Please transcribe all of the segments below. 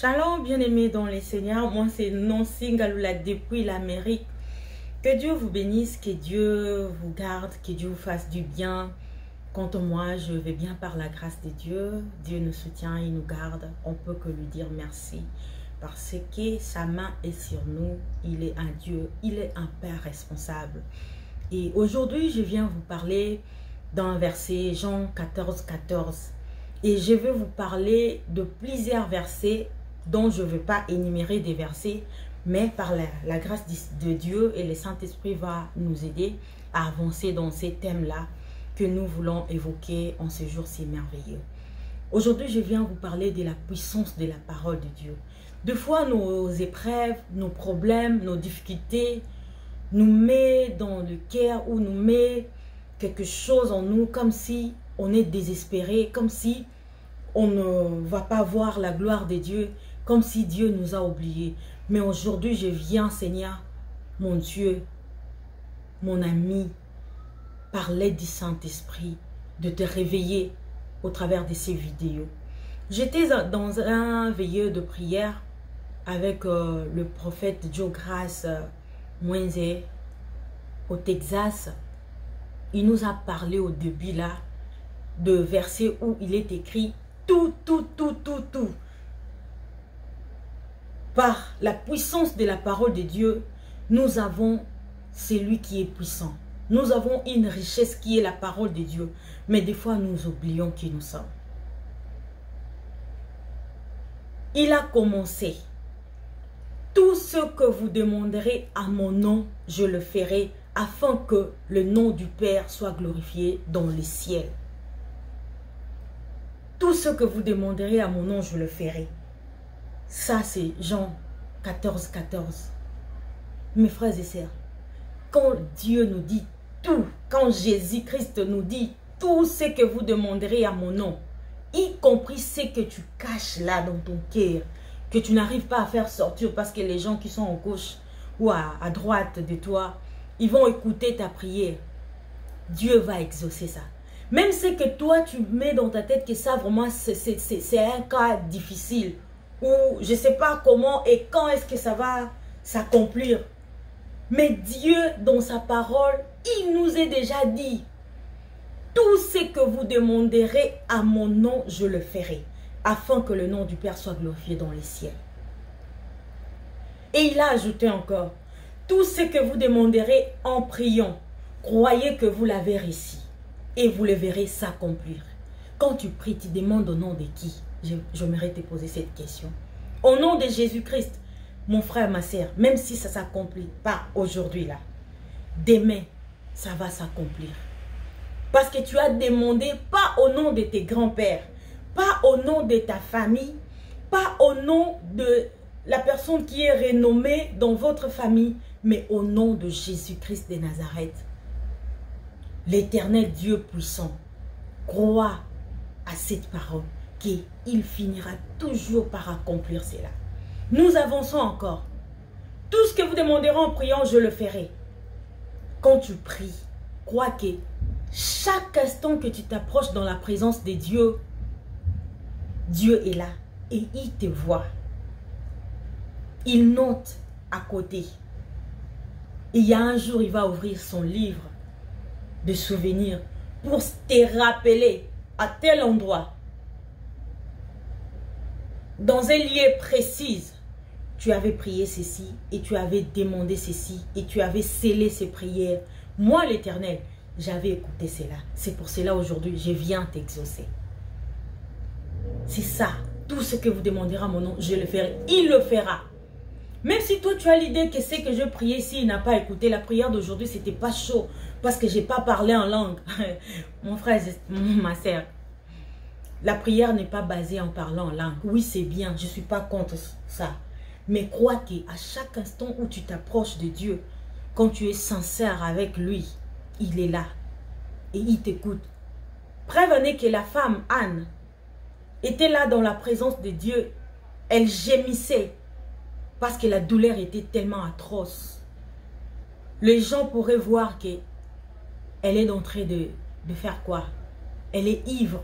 Shalom, bien-aimés dans les Seigneurs. Moi, c'est Nancy Ngaloula depuis l'Amérique. Que Dieu vous bénisse, que Dieu vous garde, que Dieu vous fasse du bien. Quant à moi, je vais bien par la grâce de Dieu. Dieu nous soutient, il nous garde. On peut que lui dire merci. Parce que sa main est sur nous. Il est un Dieu, il est un Père responsable. Et aujourd'hui, je viens vous parler d'un verset, Jean 14, 14. Et je vais vous parler de plusieurs versets dont je ne vais pas énumérer des versets, mais par la grâce de Dieu et le Saint-Esprit va nous aider à avancer dans ces thèmes-là que nous voulons évoquer en ce jour si merveilleux. Aujourd'hui, je viens vous parler de la puissance de la parole de Dieu. Des fois, nos épreuves, nos problèmes, nos difficultés nous mettent dans le cœur ou nous mettent quelque chose en nous comme si on est désespéré, comme si on ne va pas voir la gloire de Dieu, comme si Dieu nous a oubliés. Mais aujourd'hui, je viens, Seigneur, mon Dieu, mon ami, par l'aide du Saint-Esprit, de te réveiller au travers de ces vidéos. J'étais dans un veilleux de prière avec le prophète Joe Grace Mwenze au Texas. Il nous a parlé au début là de versets où il est écrit tout. Par la puissance de la parole de Dieu, nous avons celui qui est puissant. Nous avons une richesse qui est la parole de Dieu. Mais des fois, nous oublions qui nous sommes. Il a commencé. Tout ce que vous demanderez à mon nom, je le ferai, afin que le nom du Père soit glorifié dans les ciels. Tout ce que vous demanderez à mon nom, je le ferai. Ça, c'est Jean 14, 14. Mes frères et sœurs, quand Dieu nous dit tout, quand Jésus-Christ nous dit tout ce que vous demanderez à mon nom, y compris ce que tu caches là dans ton cœur, que tu n'arrives pas à faire sortir parce que les gens qui sont à gauche ou à droite de toi, ils vont écouter ta prière. Dieu va exaucer ça. Même ce que toi, tu mets dans ta tête que ça, vraiment, c'est un cas difficile. Ou je ne sais pas comment et quand est-ce que ça va s'accomplir. Mais Dieu, dans sa parole, il nous a déjà dit, tout ce que vous demanderez à mon nom, je le ferai, afin que le nom du Père soit glorifié dans les ciels. Et il a ajouté encore, tout ce que vous demanderez en priant, croyez que vous l'avez réussi. Et vous le verrez s'accomplir. Quand tu pries, tu demandes au nom de qui? J'aimerais te poser cette question. Au nom de Jésus-Christ, mon frère, ma soeur, même si ça ne s'accomplit pas aujourd'hui là, demain, ça va s'accomplir. Parce que tu as demandé pas au nom de tes grands-pères, pas au nom de ta famille, pas au nom de la personne qui est renommée dans votre famille, mais au nom de Jésus-Christ de Nazareth. L'Éternel Dieu puissant, croit à cette parole qu'il finira toujours par accomplir cela. Nous avançons encore. Tout ce que vous demanderez en priant, je le ferai. Quand tu pries, crois que chaque instant que tu t'approches dans la présence de Dieu, Dieu est là et il te voit. Il note à côté. Et il y a un jour, il va ouvrir son livre de souvenirs pour te rappeler à tel endroit, dans un lieu précis, tu avais prié ceci et tu avais demandé ceci et tu avais scellé ces prières. Moi, l'Éternel, j'avais écouté cela. C'est pour cela aujourd'hui, je viens t'exaucer. C'est ça. Tout ce que vous demanderez à mon nom, je le ferai. Il le fera. Même si toi, tu as l'idée que c'est que je priais ici, il n'a pas écouté. La prière d'aujourd'hui, c'était pas chaud. Parce que je n'ai pas parlé en langue. Mon frère, ma soeur. La prière n'est pas basée en parlant en langue. Oui, c'est bien. Je ne suis pas contre ça. Mais crois qu'à chaque instant où tu t'approches de Dieu, quand tu es sincère avec lui, il est là. Et il t'écoute. Prévenez que la femme, Anne, était là dans la présence de Dieu. Elle gémissait. Parce que la douleur était tellement atroce. Les gens pourraient voir qu'elle est en train de faire quoi? Elle est ivre.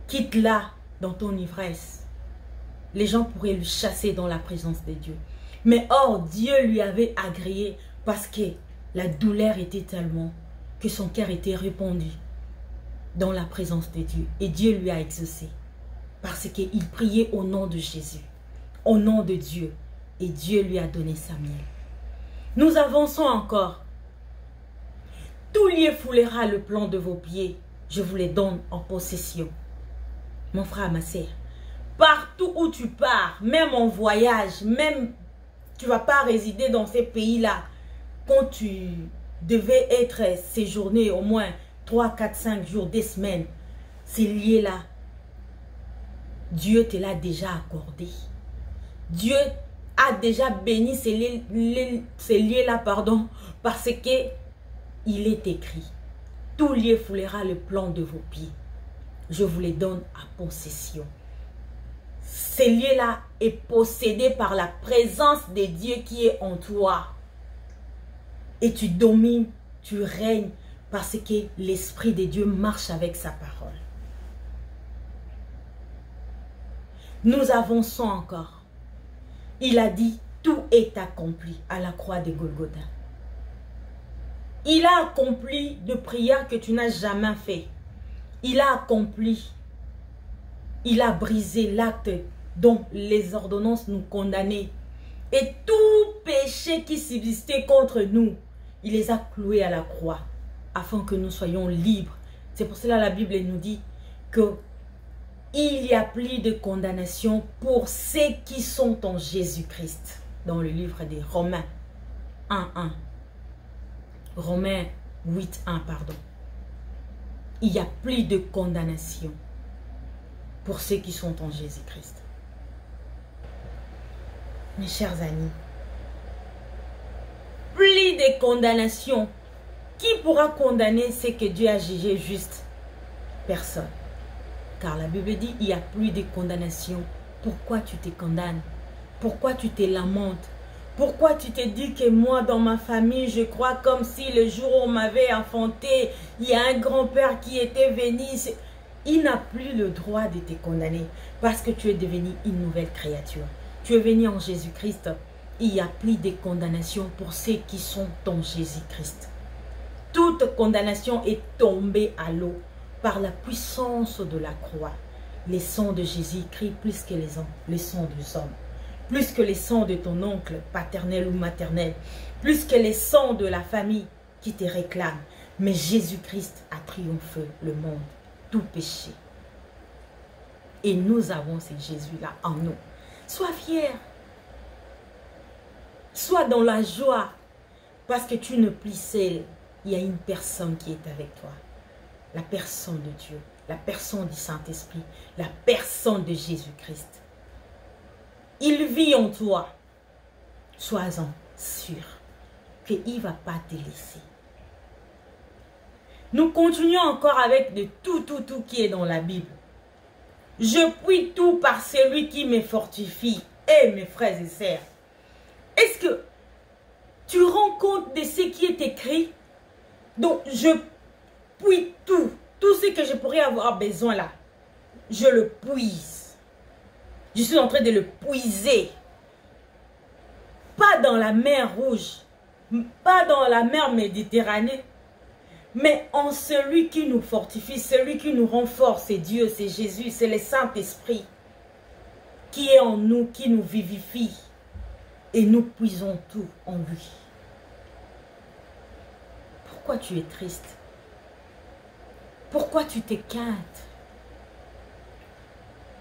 Quitte-la dans ton ivresse. les gens pourraient le chasser dans la présence de Dieu. Mais or, Dieu lui avait agréé parce que la douleur était tellement que son cœur était répandu dans la présence de Dieu. Et Dieu lui a exaucé parce qu'il priait au nom de Jésus, au nom de Dieu. Et Dieu lui a donné sa miel. Nous avançons encore. Tout lieu foulera le plan de vos pieds. Je vous les donne en possession. Mon frère, ma sœur, partout où tu pars, même en voyage, même tu ne vas pas résider dans ces pays-là, quand tu devais être séjourné au moins 3, 4, 5 jours, des semaines, ces lieux-là, Dieu te l'a déjà accordé. Dieu a déjà béni ces lieux-là, pardon, parce que il est écrit, tout lieu foulera le plan de vos pieds. Je vous les donne à possession. Ces lieux-là est possédé par la présence de Dieu qui est en toi. Et tu domines, tu règnes parce que l'Esprit de Dieu marche avec sa parole. Nous avançons encore. Il a dit, tout est accompli à la croix de Golgotha. Il a accompli de prières que tu n'as jamais fait. Il a accompli. Il a brisé l'acte dont les ordonnances nous condamnaient. Et tout péché qui subsistait contre nous, il les a cloués à la croix afin que nous soyons libres. C'est pour cela que la Bible nous dit que il n'y a plus de condamnation pour ceux qui sont en Jésus-Christ. Dans le livre des Romains 1.1. Romains 8.1, pardon. Il n'y a plus de condamnation pour ceux qui sont en Jésus-Christ. Mes chers amis, plus de condamnation. Qui pourra condamner ce que Dieu a jugé juste? Personne. Car la Bible dit, il n'y a plus de condamnation. Pourquoi tu te condamnes? Pourquoi tu te lamentes? Pourquoi tu te dis que moi, dans ma famille, je crois comme si le jour où on m'avait enfanté, il y a un grand-père qui était venu. Il n'a plus le droit de te condamner parce que tu es devenu une nouvelle créature. Tu es venu en Jésus-Christ. Il n'y a plus de condamnation pour ceux qui sont en Jésus-Christ. Toute condamnation est tombée à l'eau par la puissance de la croix. Les sangs de Jésus crient plus que les sangs des hommes. Plus que les sangs de ton oncle paternel ou maternel. Plus que les sangs de la famille qui te réclament. Mais Jésus-Christ a triomphé le monde, tout péché. Et nous avons ce Jésus-là en nous. Sois fier. Sois dans la joie. Parce que tu ne plus seul. Il y a une personne qui est avec toi. La personne de Dieu. La personne du Saint-Esprit. La personne de Jésus-Christ. Il vit en toi. Sois-en sûr qu'il ne va pas te laisser. Nous continuons encore avec de tout qui est dans la Bible. Je puis tout par celui qui me fortifie. Eh mes frères et sœurs, est-ce que tu rends compte de ce qui est écrit? Donc je puis tout ce que je pourrais avoir besoin là, je le puise. Je suis en train de le puiser. Pas dans la mer Rouge, pas dans la mer Méditerranée, mais en celui qui nous fortifie, celui qui nous renforce, c'est Dieu, c'est Jésus, c'est le Saint-Esprit qui est en nous, qui nous vivifie. Et nous puisons tout en lui. Pourquoi tu es triste? Pourquoi tu t'inquiètes?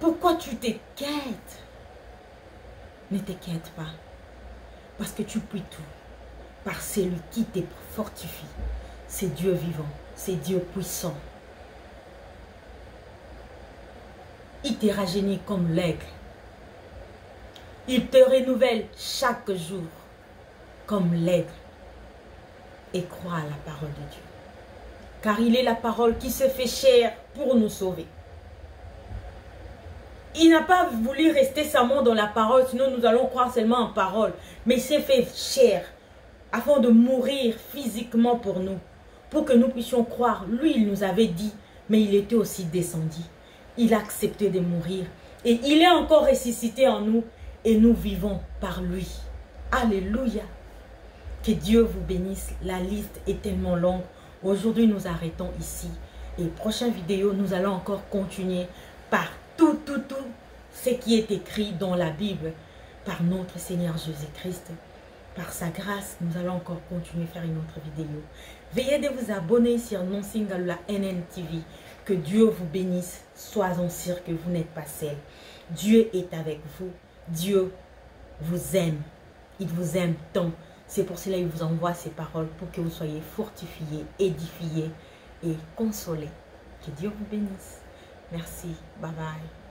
Pourquoi tu t'inquiètes? Ne t'inquiète pas. Parce que tu puis tout. Par celui qui te fortifie. C'est Dieu vivant. C'est Dieu puissant. Il te rajeunit comme l'aigle. Il te renouvelle chaque jour comme l'aigle. Et crois à la parole de Dieu. Car il est la parole qui se fait chair pour nous sauver. Il n'a pas voulu rester seulement dans la parole, sinon nous allons croire seulement en parole. Mais il s'est fait chair afin de mourir physiquement pour nous. Pour que nous puissions croire. Lui, il nous avait dit, mais il était aussi descendu. Il a accepté de mourir Et il est encore ressuscité en nous et nous vivons par lui. Alléluia. Que Dieu vous bénisse. La liste est tellement longue. Aujourd'hui, nous arrêtons ici. Et prochaine vidéo, nous allons encore continuer par tout ce qui est écrit dans la Bible par notre Seigneur Jésus-Christ. Par sa grâce, nous allons encore continuer à faire une autre vidéo. Veuillez de vous abonner sur Nonsingalula NNTV. Que Dieu vous bénisse. Soyez sûrs que vous n'êtes pas seul. Dieu est avec vous. Dieu vous aime. Il vous aime tant. C'est pour cela qu'il vous envoie ces paroles pour que vous soyez fortifiés, édifiés et consolés. Que Dieu vous bénisse. Merci. Bye bye.